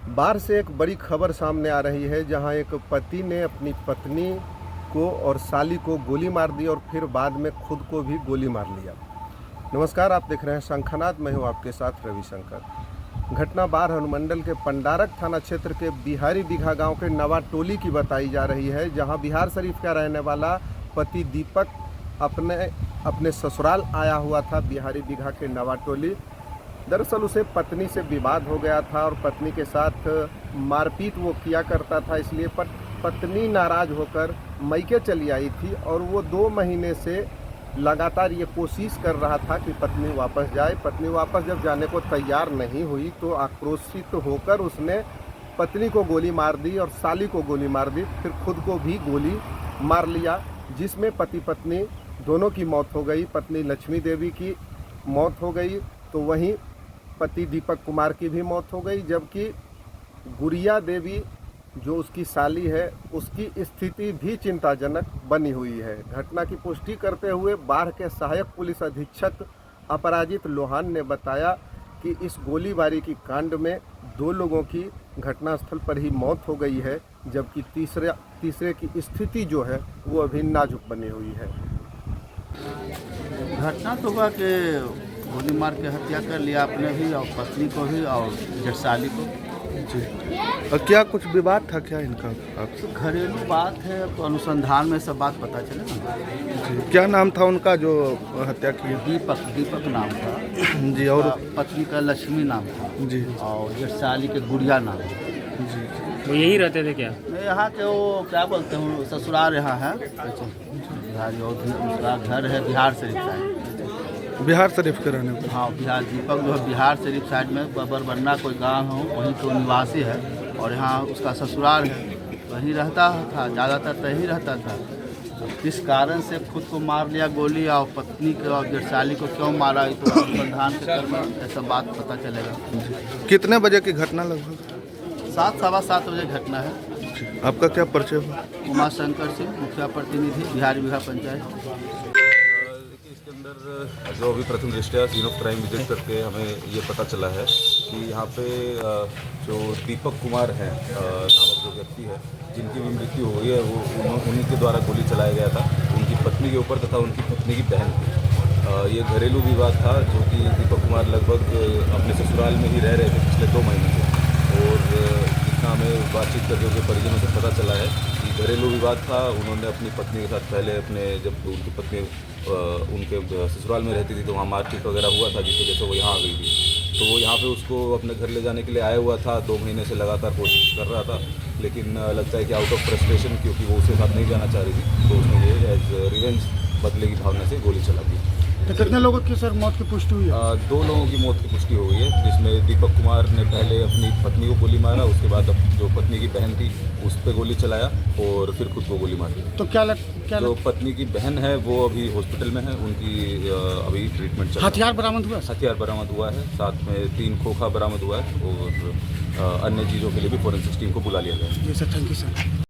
बाहर से एक बड़ी खबर सामने आ रही है, जहां एक पति ने अपनी पत्नी को और साली को गोली मार दी और फिर बाद में खुद को भी गोली मार लिया। नमस्कार, आप देख रहे हैं शंखनाद। मैं हूं आपके साथ रविशंकर। घटना बाढ़ अनुमंडल के पंडारक थाना क्षेत्र के बिहारी बिघा गांव के नवा टोली की बताई जा रही है, जहां बिहार शरीफ का रहने वाला पति दीपक अपने ससुराल आया हुआ था बिहारी बिघा के नवा टोली। दरअसल उसे पत्नी से विवाद हो गया था और पत्नी के साथ मारपीट वो किया करता था, इसलिए पत्नी नाराज़ होकर मैके चली आई थी और वो 2 महीने से लगातार ये कोशिश कर रहा था कि पत्नी वापस जाए। पत्नी वापस जब जाने को तैयार नहीं हुई तो आक्रोशित होकर उसने पत्नी को गोली मार दी और साली को गोली मार दी, फिर खुद को भी गोली मार लिया, जिसमें पति पत्नी दोनों की मौत हो गई। पत्नी लक्ष्मी देवी की मौत हो गई तो वहीं पति दीपक कुमार की भी मौत हो गई, जबकि गुड़िया देवी जो उसकी साली है उसकी स्थिति भी चिंताजनक बनी हुई है। घटना की पुष्टि करते हुए बाढ़ के सहायक पुलिस अधीक्षक अपराजित लोहान ने बताया कि इस गोलीबारी की कांड में 2 लोगों की घटनास्थल पर ही मौत हो गई है, जबकि तीसरे की स्थिति जो है वो अभी नाजुक बनी हुई है। घटना तो हुआ कि गोली मार के हत्या कर लिया अपने भी और पत्नी को भी और जेठसाली को। जी, और क्या कुछ विवाद था क्या इनका आपसे? तो घरेलू बात है तो अनुसंधान में सब बात पता चले ना। जी, क्या नाम था उनका जो हत्या की? दीपक नाम था जी, और पत्नी का लक्ष्मी नाम था जी और जेठसाली के गुड़िया नाम था। जी वो यही रहते थे क्या? मैं यहाँ के वो क्या बोलते हैं ससुराल यहाँ है बिहारी और दूसरा घर है बिहार शरीफ साइड। बिहार शरीफ के रहने वाले। हाँ, बिहार दीपक जो है बिहार शरीफ साइड में बबरबन्ना कोई गांव हो वहीं तो निवासी है और यहाँ उसका ससुराल है, वहीं रहता था, ज़्यादातर तो यहीं रहता था। किस कारण से खुद को मार लिया गोली और पत्नी को और जेठसाली को क्यों मारा, तो अनुसंधान से ऐसा बात पता चलेगा। कितने बजे की घटना लगभग? 7 सवा 7 बजे घटना है। आपका क्या परिचय हुआ? उमा शंकर सिंह, मुखिया प्रतिनिधि बिहारी बिघा पंचायत। इसके अंदर जो अभी प्रथम दृष्टया सीन ऑफ क्राइम विजिट करके हमें ये पता चला है कि यहाँ पे जो दीपक कुमार हैं नामक जो व्यक्ति है जिनकी भी मृत्यु हुई है वो उन्हीं के द्वारा गोली चलाया गया था उनकी पत्नी के ऊपर तथा उनकी पत्नी की बहन की। ये घरेलू विवाद था जो कि दीपक कुमार लगभग अपने ससुराल में ही रह रहे थे पिछले 2 महीने से, और जितना हमें बातचीत करके उनके परिजनों से पता चला है कि घरेलू विवाद था। उन्होंने अपनी पत्नी के साथ पहले जब उनकी पत्नी उनके ससुराल में रहती थी तो वहाँ मारपीट वगैरह हुआ था, जिसकी वजह से वो यहाँ आ गई थी। तो वो यहाँ पे उसको अपने घर ले जाने के लिए आया हुआ था, 2 महीने से लगातार कोशिश कर रहा था, लेकिन लगता है कि आउट ऑफ फ्रस्ट्रेशन, क्योंकि वो उसके साथ नहीं जाना चाह रही थी, तो उसने ये एज रिवेंज बदले की भावना से गोली चला दी। तो कितने लोगों की सर मौत की पुष्टि हुई है? 2 लोगों की मौत की पुष्टि हो गई है, जिसमें दीपक कुमार ने पहले अपनी पत्नी को गोली मारा, उसके बाद जो पत्नी की बहन थी उस पर गोली चलाया और फिर खुद को गोली मारी। तो जो पत्नी की बहन है वो अभी हॉस्पिटल में है, उनकी अभी ट्रीटमेंट चल रहा है। हथियार बरामद हुआ? हथियार बरामद हुआ है, साथ में 3 खोखा बरामद हुआ है और अन्य चीज़ों के लिए भी फोरेंसिक टीम को बुला लिया गया है। जी सर, थैंक यू सर।